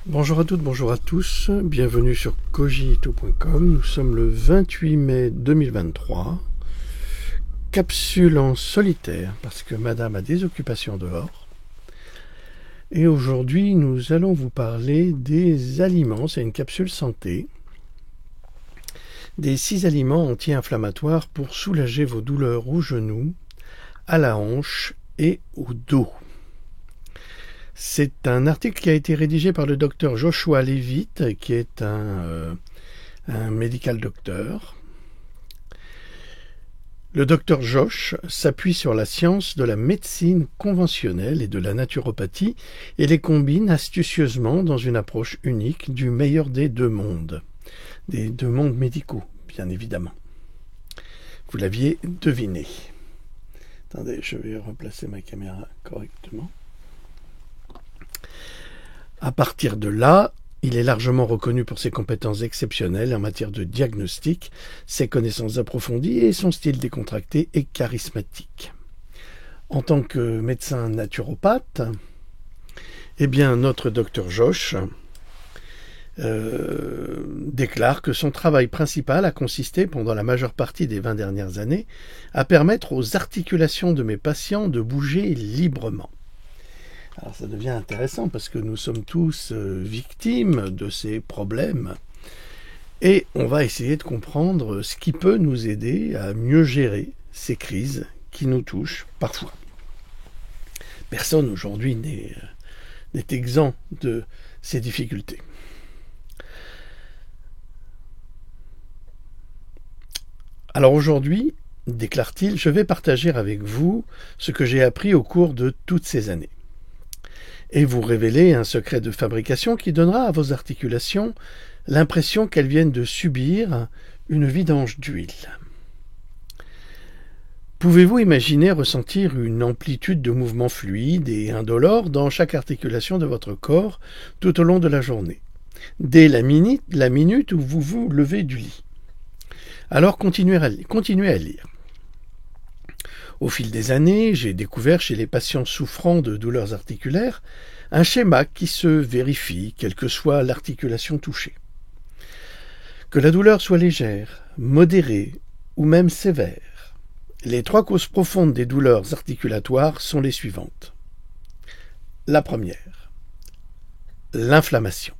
Bonjour à toutes, bonjour à tous, bienvenue sur cogito.com. Nous sommes le 28 mai 2023, capsule en solitaire parce que madame a des occupations dehors. Et aujourd'hui nous allons vous parler des aliments, c'est une capsule santé, des 6 aliments anti-inflammatoires pour soulager vos douleurs aux genoux, à la hanche et au dos. C'est un article qui a été rédigé par le docteur Joshua Levitt, qui est un medical doctor. Le docteur Josh s'appuie sur la science de la médecine conventionnelle et de la naturopathie et les combine astucieusement dans une approche unique du meilleur des deux mondes médicaux, bien évidemment. Vous l'aviez deviné. Attendez, je vais replacer ma caméra correctement. À partir de là, il est largement reconnu pour ses compétences exceptionnelles en matière de diagnostic, ses connaissances approfondies et son style décontracté et charismatique. En tant que médecin naturopathe, notre docteur Josh déclare que son travail principal a consisté pendant la majeure partie des 20 dernières années à permettre aux articulations de mes patients de bouger librement. Alors ça devient intéressant parce que nous sommes tous victimes de ces problèmes et on va essayer de comprendre ce qui peut nous aider à mieux gérer ces crises qui nous touchent parfois. Personne aujourd'hui n'est exempt de ces difficultés. Alors aujourd'hui, déclare-t-il, je vais partager avec vous ce que j'ai appris au cours de toutes ces années et vous révéler un secret de fabrication qui donnera à vos articulations l'impression qu'elles viennent de subir une vidange d'huile. Pouvez-vous imaginer ressentir une amplitude de mouvements fluides et indolores dans chaque articulation de votre corps tout au long de la journée, dès la minute où vous vous levez du lit? Alors continuez à lire. Au fil des années, j'ai découvert chez les patients souffrant de douleurs articulaires un schéma qui se vérifie, quelle que soit l'articulation touchée. Que la douleur soit légère, modérée ou même sévère, les 3 causes profondes des douleurs articulatoires sont les suivantes. La première, l'inflammation.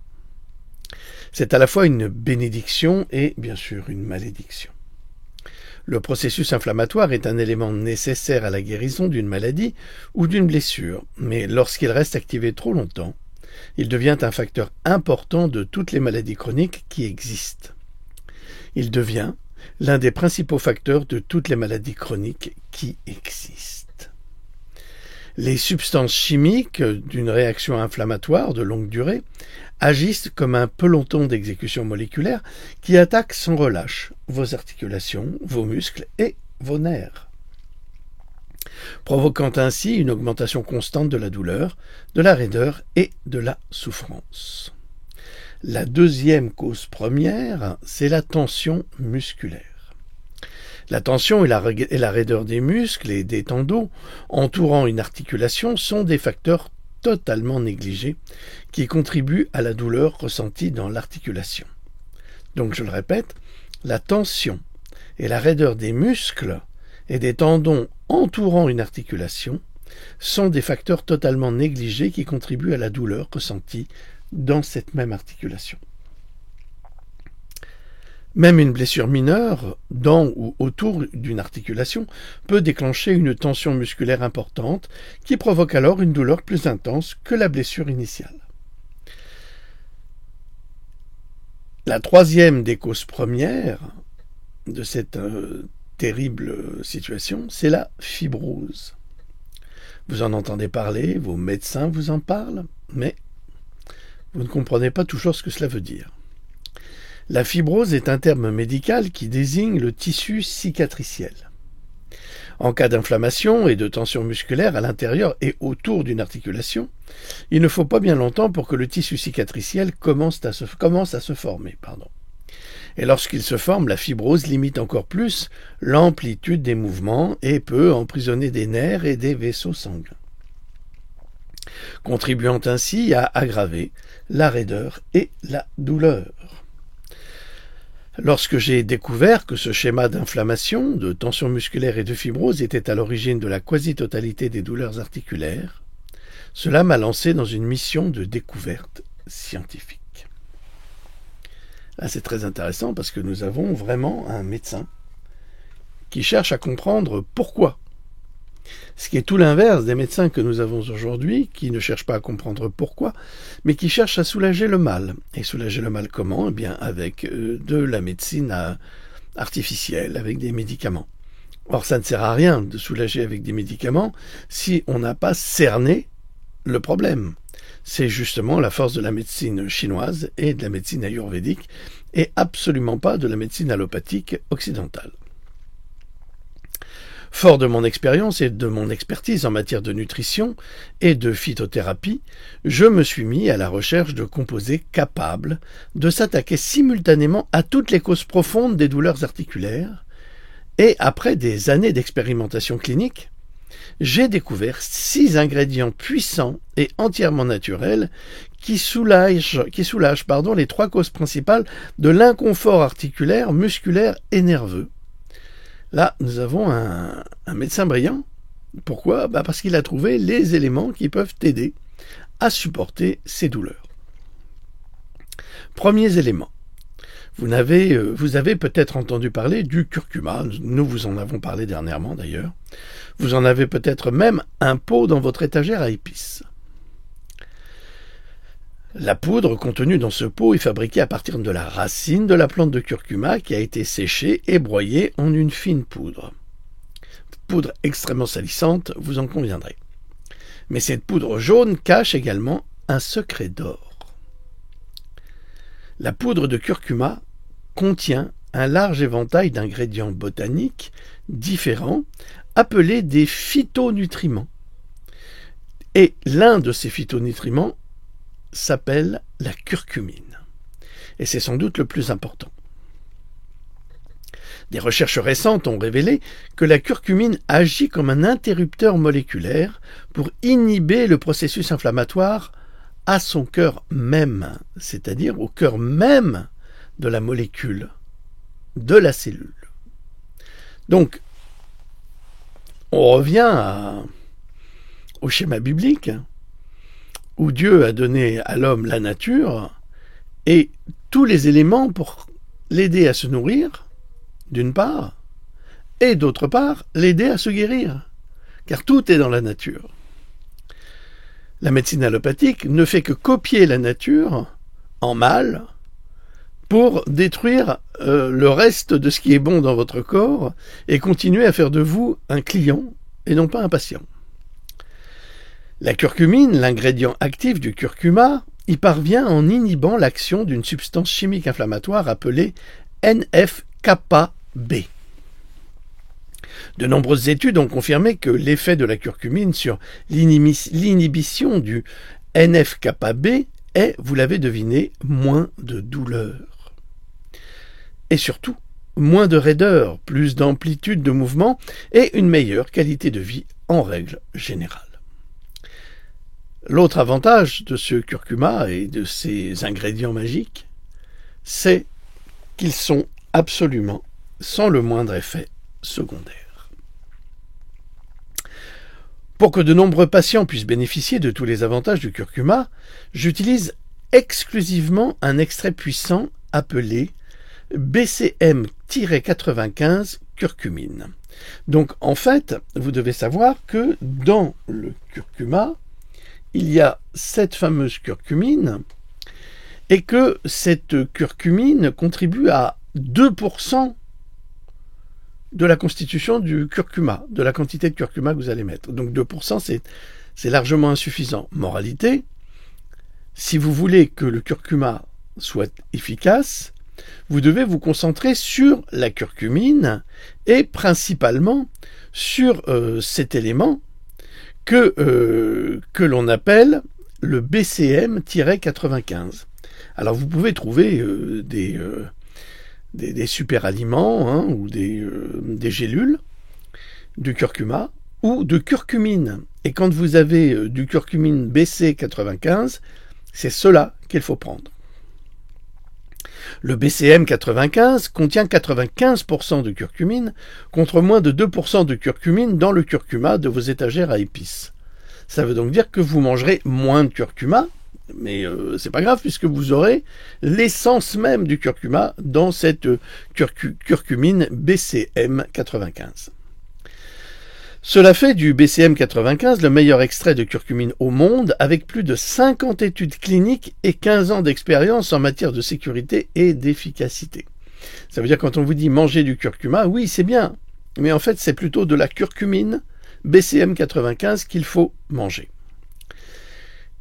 C'est à la fois une bénédiction et bien sûr une malédiction. Le processus inflammatoire est un élément nécessaire à la guérison d'une maladie ou d'une blessure, mais lorsqu'il reste activé trop longtemps, il devient un facteur important de toutes les maladies chroniques qui existent. Il devient l'un des principaux facteurs de toutes les maladies chroniques qui existent. Les substances chimiques d'une réaction inflammatoire de longue durée agissent comme un peloton d'exécution moléculaire qui attaque sans relâche vos articulations, vos muscles et vos nerfs, provoquant ainsi une augmentation constante de la douleur, de la raideur et de la souffrance. La deuxième cause première, c'est la tension musculaire. La tension et la raideur des muscles et des tendons entourant une articulation sont des facteurs totalement négligés qui contribuent à la douleur ressentie dans l'articulation. Donc je le répète, la tension et la raideur des muscles et des tendons entourant une articulation sont des facteurs totalement négligés qui contribuent à la douleur ressentie dans cette même articulation. Même une blessure mineure, dans ou autour d'une articulation, peut déclencher une tension musculaire importante qui provoque alors une douleur plus intense que la blessure initiale. La troisième des causes premières de cette terrible situation, c'est la fibrose. Vous en entendez parler, vos médecins vous en parlent, mais vous ne comprenez pas toujours ce que cela veut dire. La fibrose est un terme médical qui désigne le tissu cicatriciel. En cas d'inflammation et de tension musculaire à l'intérieur et autour d'une articulation, il ne faut pas bien longtemps pour que le tissu cicatriciel commence à se former. Et lorsqu'il se forme, la fibrose limite encore plus l'amplitude des mouvements et peut emprisonner des nerfs et des vaisseaux sanguins. contribuant ainsi à aggraver la raideur et la douleur. Lorsque j'ai découvert que ce schéma d'inflammation, de tension musculaire et de fibrose était à l'origine de la quasi-totalité des douleurs articulaires, cela m'a lancé dans une mission de découverte scientifique. Là, c'est très intéressant parce que nous avons vraiment un médecin qui cherche à comprendre pourquoi. Ce qui est tout l'inverse des médecins que nous avons aujourd'hui, qui ne cherchent pas à comprendre pourquoi, mais qui cherchent à soulager le mal. Et soulager le mal comment ? Eh bien, avec de la médecine artificielle, avec des médicaments. Or, ça ne sert à rien de soulager avec des médicaments si on n'a pas cerné le problème. C'est justement la force de la médecine chinoise et de la médecine ayurvédique, et absolument pas de la médecine allopathique occidentale. Fort de mon expérience et de mon expertise en matière de nutrition et de phytothérapie, je me suis mis à la recherche de composés capables de s'attaquer simultanément à toutes les causes profondes des douleurs articulaires, et après des années d'expérimentation clinique, j'ai découvert 6 ingrédients puissants et entièrement naturels qui soulagent les 3 causes principales de l'inconfort articulaire, musculaire et nerveux. Là, nous avons un médecin brillant. Pourquoi ? Parce qu'il a trouvé les éléments qui peuvent t'aider à supporter ces douleurs. Premiers éléments. Vous avez peut-être entendu parler du curcuma. Nous vous en avons parlé dernièrement d'ailleurs. Vous en avez peut-être même un pot dans votre étagère à épices. La poudre contenue dans ce pot est fabriquée à partir de la racine de la plante de curcuma qui a été séchée et broyée en une fine poudre. Poudre extrêmement salissante, vous en conviendrez. Mais cette poudre jaune cache également un secret d'or. La poudre de curcuma contient un large éventail d'ingrédients botaniques différents appelés des phytonutriments. Et l'un de ces phytonutriments s'appelle la curcumine. Et c'est sans doute le plus important. Des recherches récentes ont révélé que la curcumine agit comme un interrupteur moléculaire pour inhiber le processus inflammatoire à son cœur même, c'est-à-dire au cœur même de la molécule, de la cellule. Donc, on revient au schéma biblique, où Dieu a donné à l'homme la nature et tous les éléments pour l'aider à se nourrir, d'une part, et d'autre part, l'aider à se guérir, car tout est dans la nature. La médecine allopathique ne fait que copier la nature en mal pour détruire le reste de ce qui est bon dans votre corps et continuer à faire de vous un client et non pas un patient. La curcumine, l'ingrédient actif du curcuma, y parvient en inhibant l'action d'une substance chimique inflammatoire appelée NF-κB. De nombreuses études ont confirmé que l'effet de la curcumine sur l'inhibition du NF-κB est, vous l'avez deviné, moins de douleur. Et surtout, moins de raideur, plus d'amplitude de mouvement et une meilleure qualité de vie en règle générale. L'autre avantage de ce curcuma et de ces ingrédients magiques, c'est qu'ils sont absolument sans le moindre effet secondaire. Pour que de nombreux patients puissent bénéficier de tous les avantages du curcuma, j'utilise exclusivement un extrait puissant appelé BCM-95 curcumine. Donc en fait, vous devez savoir que dans le curcuma, il y a cette fameuse curcumine et que cette curcumine contribue à 2% de la constitution du curcuma, de la quantité de curcuma que vous allez mettre. Donc 2%, c'est largement insuffisant. Moralité, si vous voulez que le curcuma soit efficace, vous devez vous concentrer sur la curcumine et principalement sur cet élément que l'on appelle le BCM-95. Alors vous pouvez trouver des super aliments ou des gélules de curcuma ou de curcumine. Et quand vous avez du curcumine BC95, c'est cela qu'il faut prendre. Le BCM 95 contient 95% de curcumine contre moins de 2% de curcumine dans le curcuma de vos étagères à épices. Ça veut donc dire que vous mangerez moins de curcuma, mais c'est pas grave puisque vous aurez l'essence même du curcuma dans cette curcumine BCM 95. Cela fait du BCM 95 le meilleur extrait de curcumine au monde, avec plus de 50 études cliniques et 15 ans d'expérience en matière de sécurité et d'efficacité. Ça veut dire quand on vous dit manger du curcuma, oui c'est bien, mais en fait c'est plutôt de la curcumine BCM 95 qu'il faut manger.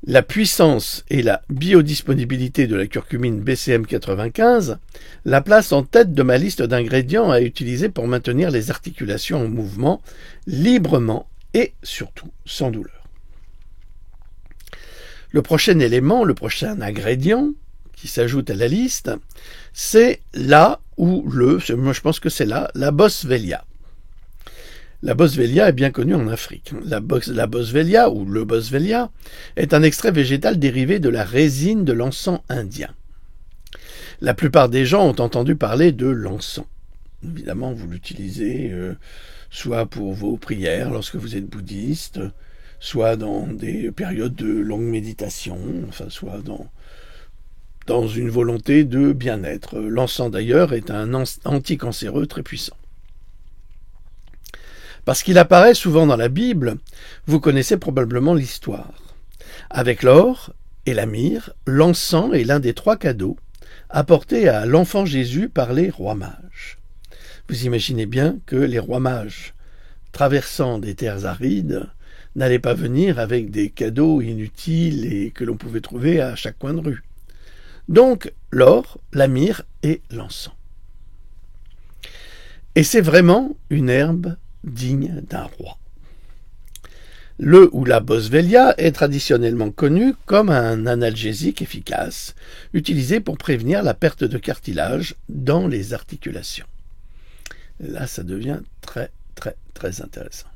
La puissance et la biodisponibilité de la curcumine BCM 95 la place en tête de ma liste d'ingrédients à utiliser pour maintenir les articulations en mouvement librement et surtout sans douleur. Le prochain élément, le prochain ingrédient qui s'ajoute à la liste, c'est moi je pense que c'est la boswellia. La boswellia est bien connue en Afrique. La boswellia, ou le boswellia, est un extrait végétal dérivé de la résine de l'encens indien. La plupart des gens ont entendu parler de l'encens. Évidemment, vous l'utilisez soit pour vos prières lorsque vous êtes bouddhiste, soit dans des périodes de longue méditation, enfin, soit dans une volonté de bien-être. L'encens d'ailleurs est un anticancéreux très puissant. Parce qu'il apparaît souvent dans la Bible, vous connaissez probablement l'histoire. Avec l'or et la myrrhe, l'encens est l'un des 3 cadeaux apportés à l'enfant Jésus par les rois mages. Vous imaginez bien que les rois mages, traversant des terres arides, n'allaient pas venir avec des cadeaux inutiles et que l'on pouvait trouver à chaque coin de rue. Donc, l'or, la myrrhe et l'encens. Et c'est vraiment une herbe digne d'un roi. Le ou la boswellia est traditionnellement connu comme un analgésique efficace, utilisé pour prévenir la perte de cartilage dans les articulations. Là, ça devient très, très, très intéressant.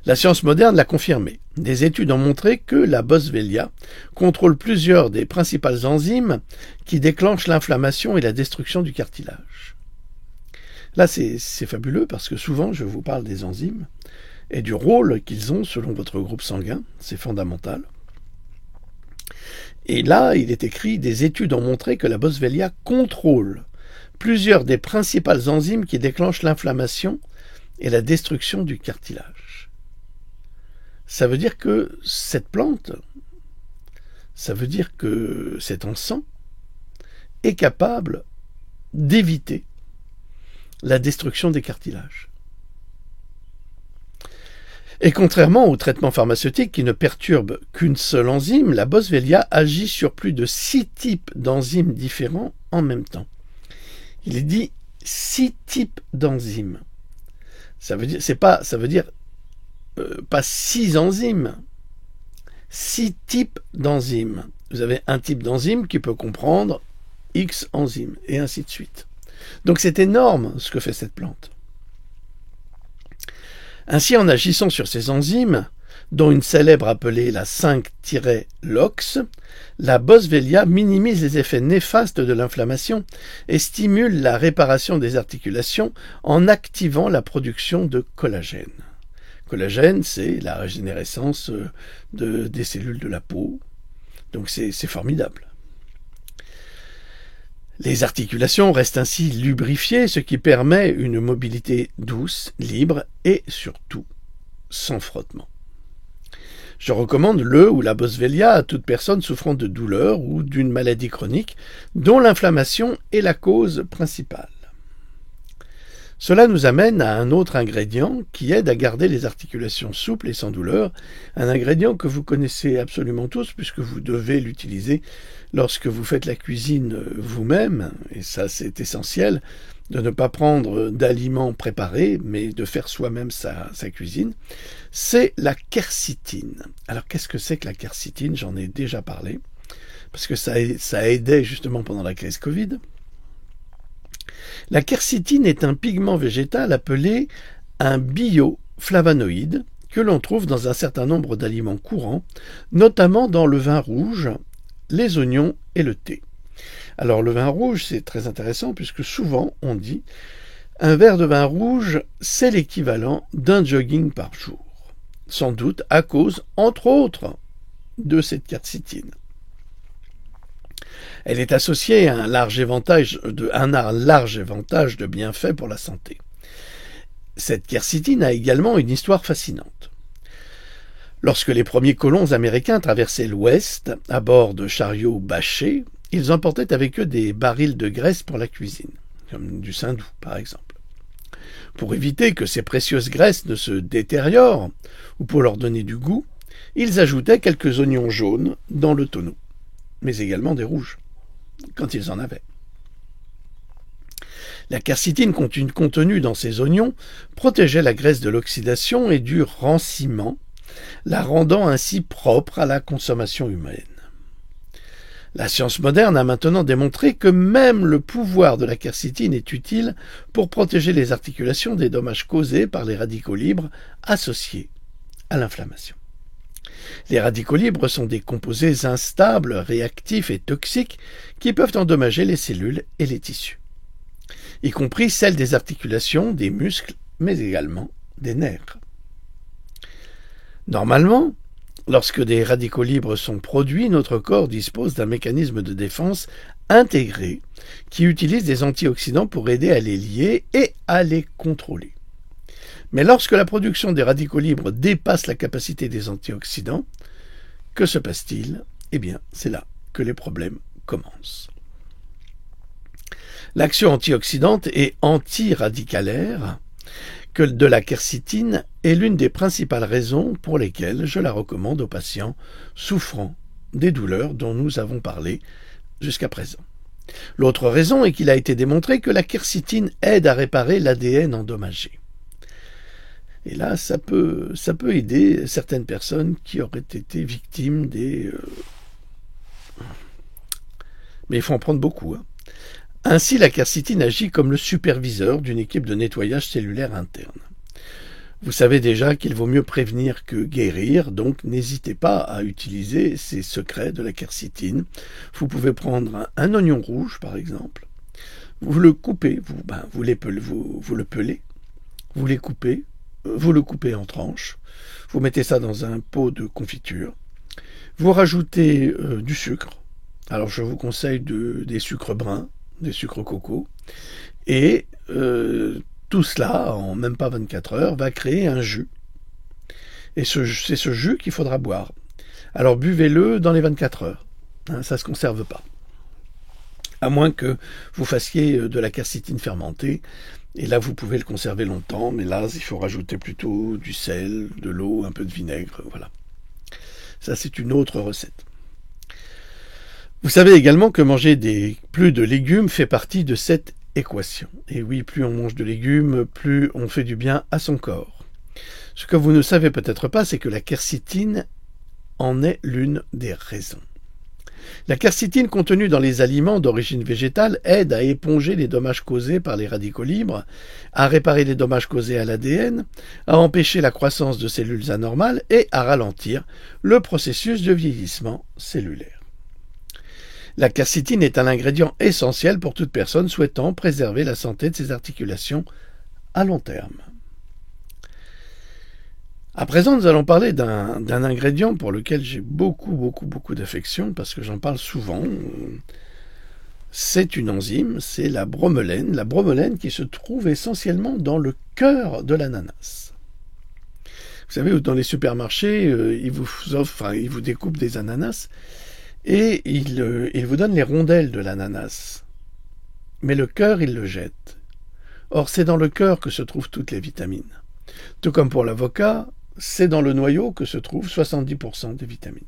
La science moderne l'a confirmé. Des études ont montré que la boswellia contrôle plusieurs des principales enzymes qui déclenchent l'inflammation et la destruction du cartilage. Là, c'est fabuleux parce que souvent, je vous parle des enzymes et du rôle qu'ils ont selon votre groupe sanguin. C'est fondamental. Et là, il est écrit, des études ont montré que la boswellia contrôle plusieurs des principales enzymes qui déclenchent l'inflammation et la destruction du cartilage. Ça veut dire que cette plante, ça veut dire que cet encens est capable d'éviter la destruction des cartilages. Et contrairement aux traitements pharmaceutiques qui ne perturbent qu'une seule enzyme, la boswellia agit sur plus de 6 types d'enzymes différents en même temps. Il est dit 6 types d'enzymes. Ça veut dire pas 6 enzymes, 6 types d'enzymes. Vous avez un type d'enzyme qui peut comprendre X enzymes, et ainsi de suite. Donc c'est énorme ce que fait cette plante. Ainsi, en agissant sur ces enzymes, dont une célèbre appelée la 5-LOX, la boswellia minimise les effets néfastes de l'inflammation et stimule la réparation des articulations en activant la production de collagène. Collagène, c'est la régénérescence des cellules de la peau, donc c'est formidable. Les articulations restent ainsi lubrifiées, ce qui permet une mobilité douce, libre et surtout sans frottement. Je recommande le ou la boswellia à toute personne souffrant de douleurs ou d'une maladie chronique dont l'inflammation est la cause principale. Cela nous amène à un autre ingrédient qui aide à garder les articulations souples et sans douleur, un ingrédient que vous connaissez absolument tous puisque vous devez l'utiliser lorsque vous faites la cuisine vous-même, et ça c'est essentiel, de ne pas prendre d'aliments préparés, mais de faire soi-même sa cuisine, c'est la quercétine. Alors qu'est-ce que c'est que la quercétine? J'en ai déjà parlé, parce que ça aidait justement pendant la crise Covid. La quercétine est un pigment végétal appelé un bioflavonoïde que l'on trouve dans un certain nombre d'aliments courants, notamment dans le vin rouge, les oignons et le thé. Alors le vin rouge, c'est très intéressant puisque souvent on dit un verre de vin rouge, c'est l'équivalent d'un jogging par jour. Sans doute à cause, entre autres, de cette quercétine. Elle est associée à un large éventail de bienfaits pour la santé. Cette quercétine a également une histoire fascinante. Lorsque les premiers colons américains traversaient l'Ouest à bord de chariots bâchés, ils emportaient avec eux des barils de graisse pour la cuisine, comme du saindoux par exemple. Pour éviter que ces précieuses graisses ne se détériorent, ou pour leur donner du goût, ils ajoutaient quelques oignons jaunes dans le tonneau, mais également des rouges, quand ils en avaient. La quercétine contenue dans ces oignons protégeait la graisse de l'oxydation et du ranciment, la rendant ainsi propre à la consommation humaine. La science moderne a maintenant démontré que même le pouvoir de la quercétine est utile pour protéger les articulations des dommages causés par les radicaux libres associés à l'inflammation. Les radicaux libres sont des composés instables, réactifs et toxiques qui peuvent endommager les cellules et les tissus, y compris celles des articulations, des muscles, mais également des nerfs. Normalement, lorsque des radicaux libres sont produits, notre corps dispose d'un mécanisme de défense intégré qui utilise des antioxydants pour aider à les lier et à les contrôler. Mais lorsque la production des radicaux libres dépasse la capacité des antioxydants, que se passe-t-il? Eh bien, c'est là que les problèmes commencent. L'action antioxydante et antiradicalaire que de la quercétine est l'une des principales raisons pour lesquelles je la recommande aux patients souffrant des douleurs dont nous avons parlé jusqu'à présent. L'autre raison est qu'il a été démontré que la quercétine aide à réparer l'ADN endommagé. Et là, ça peut aider certaines personnes qui auraient été victimes des... Mais il faut en prendre beaucoup, hein. Ainsi, la quercétine agit comme le superviseur d'une équipe de nettoyage cellulaire interne. Vous savez déjà qu'il vaut mieux prévenir que guérir, donc n'hésitez pas à utiliser ces secrets de la quercétine. Vous pouvez prendre un oignon rouge, par exemple. Vous le coupez, vous le pelez, vous le coupez en tranches. Vous mettez ça dans un pot de confiture. Vous rajoutez du sucre. Alors je vous conseille des sucres bruns, des sucres coco, et tout cela, en même pas 24 heures, va créer un jus. Et c'est ce jus qu'il faudra boire. Alors buvez-le dans les 24 heures, hein, ça ne se conserve pas. À moins que vous fassiez de la quercétine fermentée, et là vous pouvez le conserver longtemps, mais là il faut rajouter plutôt du sel, de l'eau, un peu de vinaigre, voilà. Ça c'est une autre recette. Vous savez également que manger plus de légumes fait partie de cette équation. Et oui, plus on mange de légumes, plus on fait du bien à son corps. Ce que vous ne savez peut-être pas, c'est que la quercétine en est l'une des raisons. La quercétine contenue dans les aliments d'origine végétale aide à éponger les dommages causés par les radicaux libres, à réparer les dommages causés à l'ADN, à empêcher la croissance de cellules anormales et à ralentir le processus de vieillissement cellulaire. La quercétine est un ingrédient essentiel pour toute personne souhaitant préserver la santé de ses articulations à long terme. À présent, nous allons parler d'un ingrédient pour lequel j'ai beaucoup d'affection parce que j'en parle souvent. C'est une enzyme, c'est la bromelène qui se trouve essentiellement dans le cœur de l'ananas. Vous savez, dans les supermarchés, ils vous découpent des ananas et ils vous donnent les rondelles de l'ananas. Mais le cœur, ils le jettent. Or, c'est dans le cœur que se trouvent toutes les vitamines. Tout comme pour l'avocat, c'est dans le noyau que se trouvent 70% des vitamines.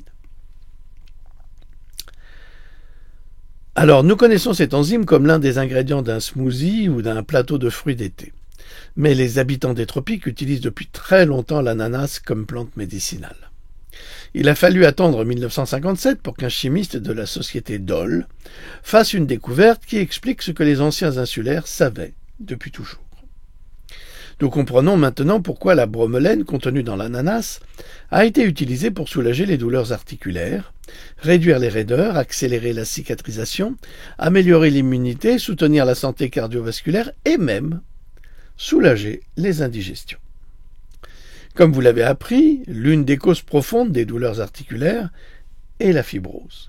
Alors, nous connaissons cette enzyme comme l'un des ingrédients d'un smoothie ou d'un plateau de fruits d'été. Mais les habitants des tropiques utilisent depuis très longtemps l'ananas comme plante médicinale. Il a fallu attendre 1957 pour qu'un chimiste de la société Dole fasse une découverte qui explique ce que les anciens insulaires savaient depuis toujours. Nous comprenons maintenant pourquoi la bromelaine contenue dans l'ananas a été utilisée pour soulager les douleurs articulaires, réduire les raideurs, accélérer la cicatrisation, améliorer l'immunité, soutenir la santé cardiovasculaire et même soulager les indigestions. Comme vous l'avez appris, l'une des causes profondes des douleurs articulaires est la fibrose.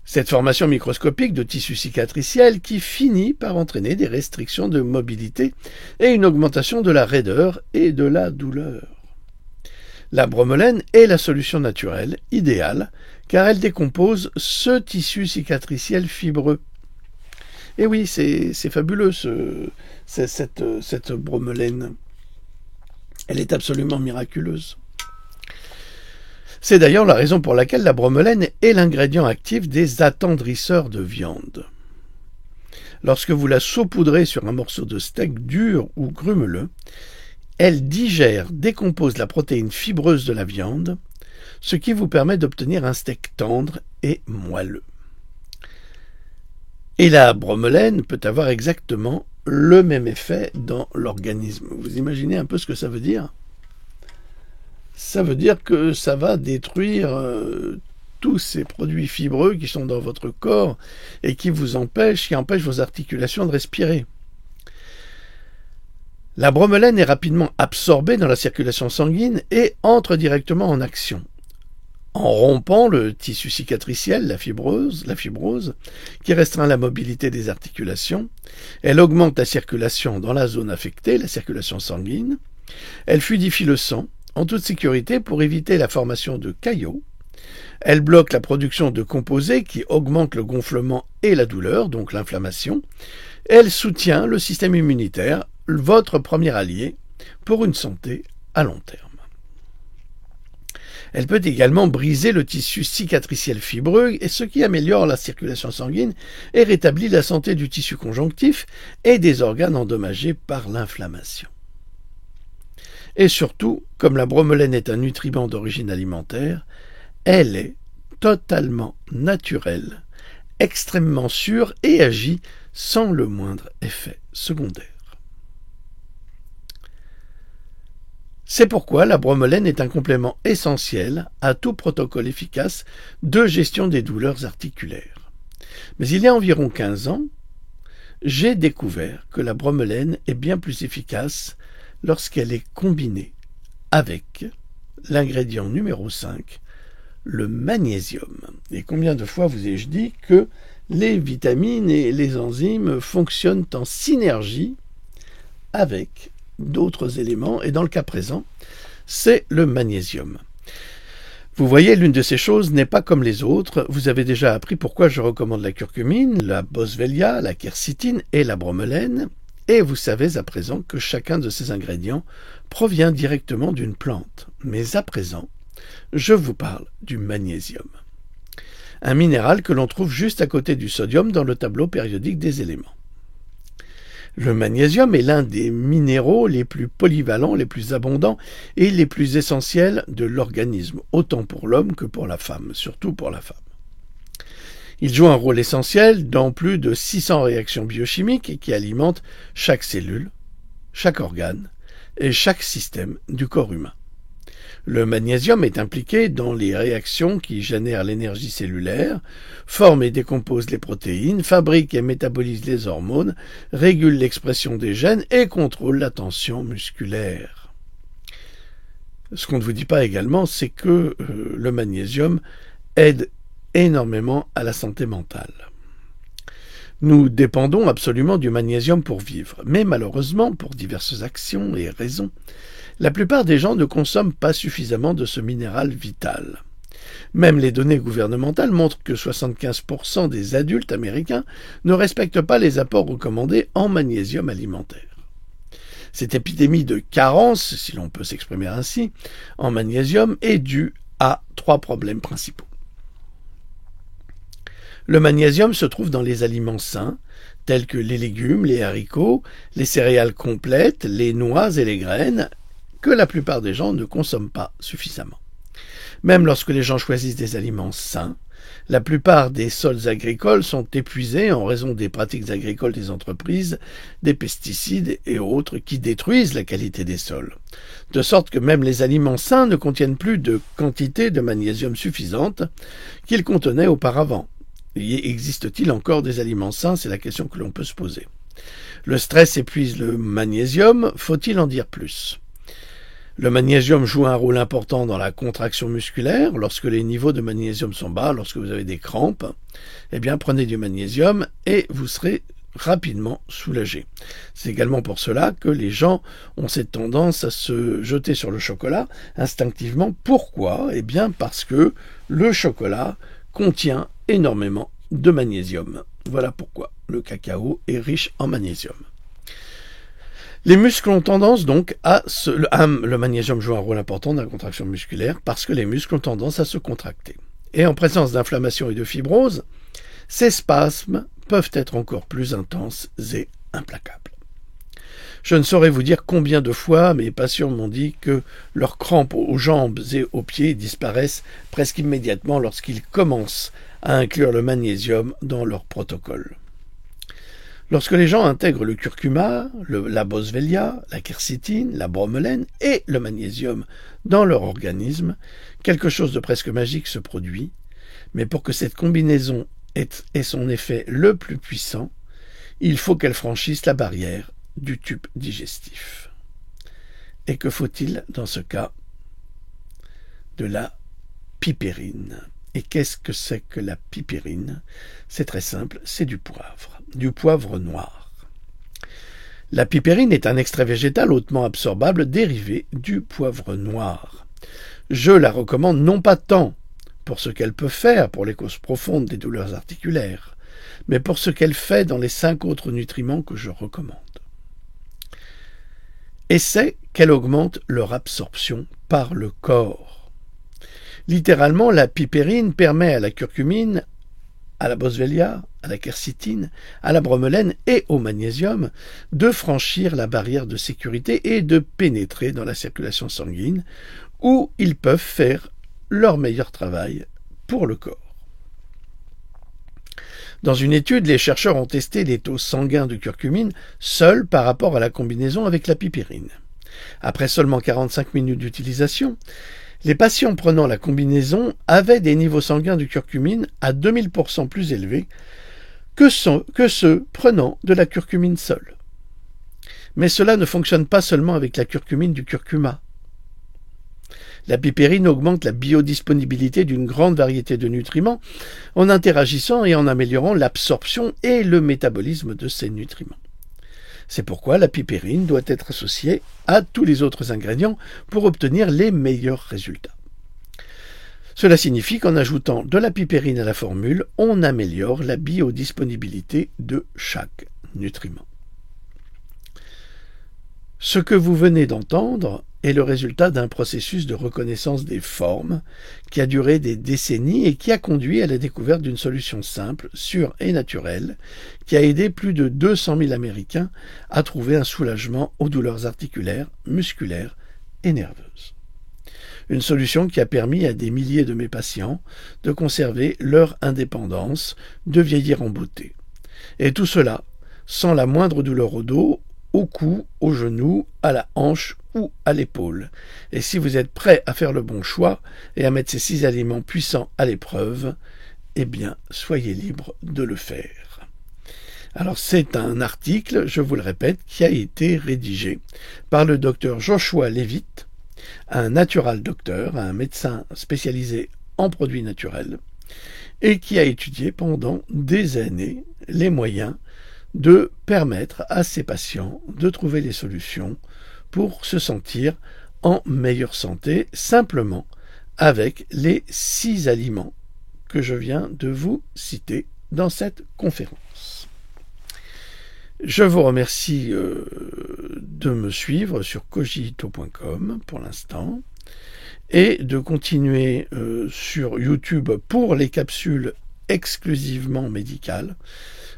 Cette formation microscopique de tissu cicatriciel qui finit par entraîner des restrictions de mobilité et une augmentation de la raideur et de la douleur. La bromelaine est la solution naturelle, idéale, car elle décompose ce tissu cicatriciel fibreux. Et oui, c'est fabuleux cette bromelaine. Elle est absolument miraculeuse. C'est d'ailleurs la raison pour laquelle la bromelaine est l'ingrédient actif des attendrisseurs de viande. Lorsque vous la saupoudrez sur un morceau de steak dur ou grumeleux, elle digère, décompose la protéine fibreuse de la viande, ce qui vous permet d'obtenir un steak tendre et moelleux. Et la bromelaine peut avoir exactement le même effet dans l'organisme. Vous imaginez un peu ce que ça veut dire ? Ça veut dire que ça va détruire tous ces produits fibreux qui sont dans votre corps et qui empêchent vos articulations de respirer. La bromelaine est rapidement absorbée dans la circulation sanguine et entre directement en action. En rompant le tissu cicatriciel, la fibrose, qui restreint la mobilité des articulations, elle augmente la circulation dans la zone affectée, la circulation sanguine, elle fluidifie le sang, en toute sécurité pour éviter la formation de caillots. Elle bloque la production de composés qui augmentent le gonflement et la douleur, donc l'inflammation. Elle soutient le système immunitaire, votre premier allié, pour une santé à long terme. Elle peut également briser le tissu cicatriciel fibreux, et ce qui améliore la circulation sanguine et rétablit la santé du tissu conjonctif et des organes endommagés par l'inflammation. Et surtout, comme la bromelaine est un nutriment d'origine alimentaire, elle est totalement naturelle, extrêmement sûre et agit sans le moindre effet secondaire. C'est pourquoi la bromelaine est un complément essentiel à tout protocole efficace de gestion des douleurs articulaires. Mais il y a environ 15 ans, j'ai découvert que la bromelaine est bien plus efficace lorsqu'elle est combinée avec l'ingrédient numéro 5, le magnésium. Et combien de fois vous ai-je dit que les vitamines et les enzymes fonctionnent en synergie avec d'autres éléments, et dans le cas présent, c'est le magnésium. Vous voyez, l'une de ces choses n'est pas comme les autres. Vous avez déjà appris pourquoi je recommande la curcumine, la boswellia, la quercétine et la bromelaine, et vous savez à présent que chacun de ces ingrédients provient directement d'une plante. Mais à présent, je vous parle du magnésium, un minéral que l'on trouve juste à côté du sodium dans le tableau périodique des éléments. Le magnésium est l'un des minéraux les plus polyvalents, les plus abondants et les plus essentiels de l'organisme, autant pour l'homme que pour la femme, surtout pour la femme. Il joue un rôle essentiel dans plus de 600 réactions biochimiques qui alimentent chaque cellule, chaque organe et chaque système du corps humain. Le magnésium est impliqué dans les réactions qui génèrent l'énergie cellulaire, forment et décomposent les protéines, fabrique et métabolise les hormones, régule l'expression des gènes et contrôle la tension musculaire. Ce qu'on ne vous dit pas également, c'est que le magnésium aide énormément à la santé mentale. Nous dépendons absolument du magnésium pour vivre, mais malheureusement, pour diverses actions et raisons, la plupart des gens ne consomment pas suffisamment de ce minéral vital. Même les données gouvernementales montrent que 75% des adultes américains ne respectent pas les apports recommandés en magnésium alimentaire. Cette épidémie de carence, si l'on peut s'exprimer ainsi, en magnésium est due à 3 problèmes principaux. Le magnésium se trouve dans les aliments sains, tels que les légumes, les haricots, les céréales complètes, les noix et les graines, que la plupart des gens ne consomment pas suffisamment. Même lorsque les gens choisissent des aliments sains, La plupart des sols agricoles sont épuisés en raison des pratiques agricoles des entreprises, des pesticides et autres qui détruisent la qualité des sols. De sorte que même les aliments sains ne contiennent plus de quantité de magnésium suffisante qu'ils contenaient auparavant. Existe-t-il encore des aliments sains? C'est la question que l'on peut se poser. Le stress épuise le magnésium, faut-il en dire plus? Le magnésium joue un rôle important dans la contraction musculaire. Lorsque les niveaux de magnésium sont bas, lorsque vous avez des crampes, eh bien prenez du magnésium et vous serez rapidement soulagé. C'est également pour cela que les gens ont cette tendance à se jeter sur le chocolat instinctivement. Pourquoi? Eh bien parce que le chocolat contient énormément de magnésium. Voilà pourquoi le cacao est riche en magnésium. Les muscles ont tendance donc le magnésium joue un rôle important dans la contraction musculaire parce que les muscles ont tendance à se contracter. Et en présence d'inflammation et de fibrose, ces spasmes peuvent être encore plus intenses et implacables. Je ne saurais vous dire combien de fois mes patients m'ont dit que leurs crampes aux jambes et aux pieds disparaissent presque immédiatement lorsqu'ils commencent à inclure le magnésium dans leur protocole. Lorsque les gens intègrent le curcuma, la boswellia, la quercétine, la bromelaine et le magnésium dans leur organisme, quelque chose de presque magique se produit, mais pour que cette combinaison ait son effet le plus puissant, il faut qu'elle franchisse la barrière du tube digestif. Et que faut-il dans ce cas? De la pipérine. Et qu'est-ce que c'est que la pipérine? C'est très simple, c'est du poivre noir. La pipérine est un extrait végétal hautement absorbable dérivé du poivre noir. Je la recommande non pas tant pour ce qu'elle peut faire pour les causes profondes des douleurs articulaires, mais pour ce qu'elle fait dans les 5 autres nutriments que je recommande. Et c'est qu'elle augmente leur absorption par le corps. Littéralement, la pipérine permet à la curcumine, à la boswellia, à la quercétine, à la bromelaine et au magnésium de franchir la barrière de sécurité et de pénétrer dans la circulation sanguine où ils peuvent faire leur meilleur travail pour le corps. Dans une étude, les chercheurs ont testé les taux sanguins de curcumine seuls par rapport à la combinaison avec la pipérine. Après seulement 45 minutes d'utilisation, les patients prenant la combinaison avaient des niveaux sanguins de curcumine à 2000% plus élevés que ceux prenant de la curcumine seule. Mais cela ne fonctionne pas seulement avec la curcumine du curcuma. La pipérine augmente la biodisponibilité d'une grande variété de nutriments en interagissant et en améliorant l'absorption et le métabolisme de ces nutriments. C'est pourquoi la pipérine doit être associée à tous les autres ingrédients pour obtenir les meilleurs résultats. Cela signifie qu'en ajoutant de la pipérine à la formule, on améliore la biodisponibilité de chaque nutriment. Ce que vous venez d'entendre est le résultat d'un processus de reconnaissance des formes qui a duré des décennies et qui a conduit à la découverte d'une solution simple, sûre et naturelle qui a aidé plus de 200 000 Américains à trouver un soulagement aux douleurs articulaires, musculaires et nerveuses. Une solution qui a permis à des milliers de mes patients de conserver leur indépendance, de vieillir en beauté. Et tout cela sans la moindre douleur au dos, au cou, au genou, à la hanche ou à l'épaule. Et si vous êtes prêt à faire le bon choix et à mettre ces 6 aliments puissants à l'épreuve, eh bien, soyez libre de le faire. Alors, c'est un article, je vous le répète, qui a été rédigé par le docteur Joshua Levitt, un natural docteur, un médecin spécialisé en produits naturels, et qui a étudié pendant des années les moyens de permettre à ses patients de trouver les solutions pour se sentir en meilleure santé, simplement avec les 6 aliments que je viens de vous citer dans cette conférence. Je vous remercie de me suivre sur cogito.com pour l'instant et de continuer sur YouTube pour les capsules exclusivement médicales,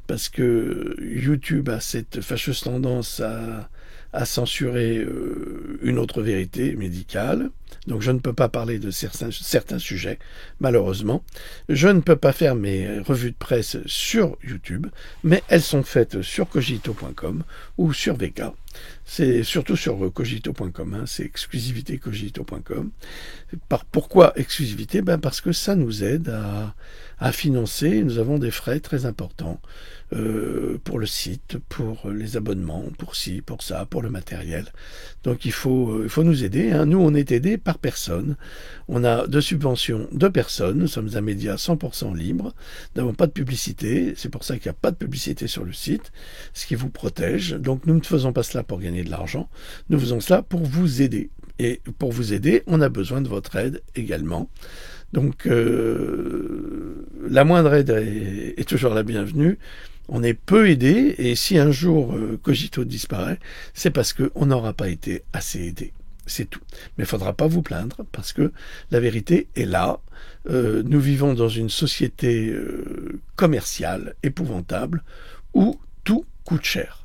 parce que YouTube a cette fâcheuse tendance à censurer une autre vérité médicale. Donc je ne peux pas parler de certains sujets, malheureusement. Je ne peux pas faire mes revues de presse sur YouTube, mais elles sont faites sur cogito.com ou sur Vega. C'est surtout sur cogito.com, hein, c'est exclusivité cogito.com. Pourquoi exclusivité? Parce que ça nous aide à financer. Nous avons des frais très importants pour le site, pour les abonnements, pour ci, pour ça, pour le matériel. Donc il faut nous aider, hein. Nous, on est aidés par personne. On a de subventions de personnes. Nous sommes un média 100% libre. Nous n'avons pas de publicité. C'est pour ça qu'il n'y a pas de publicité sur le site, ce qui vous protège. Donc nous ne faisons pas cela pour gagner de l'argent. Nous faisons cela pour vous aider. Et pour vous aider, on a besoin de votre aide également. Donc la moindre aide est toujours la bienvenue. On est peu aidé, et si un jour Cogito disparaît, c'est parce qu'on n'aura pas été assez aidé. C'est tout. Mais il ne faudra pas vous plaindre, parce que la vérité est là. Nous vivons dans une société commerciale épouvantable, où tout coûte cher.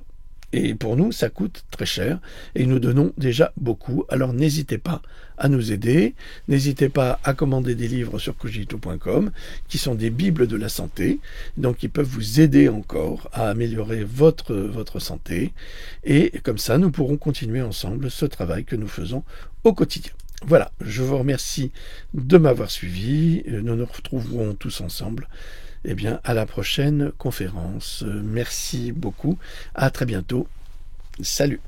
Et pour nous, ça coûte très cher, et nous donnons déjà beaucoup. Alors n'hésitez pas à nous aider, n'hésitez pas à commander des livres sur cogito.com, qui sont des bibles de la santé, donc qui peuvent vous aider encore à améliorer votre santé, et comme ça, nous pourrons continuer ensemble ce travail que nous faisons au quotidien. Voilà, je vous remercie de m'avoir suivi, nous nous retrouverons tous ensemble à la prochaine conférence. Merci beaucoup. À très bientôt. Salut.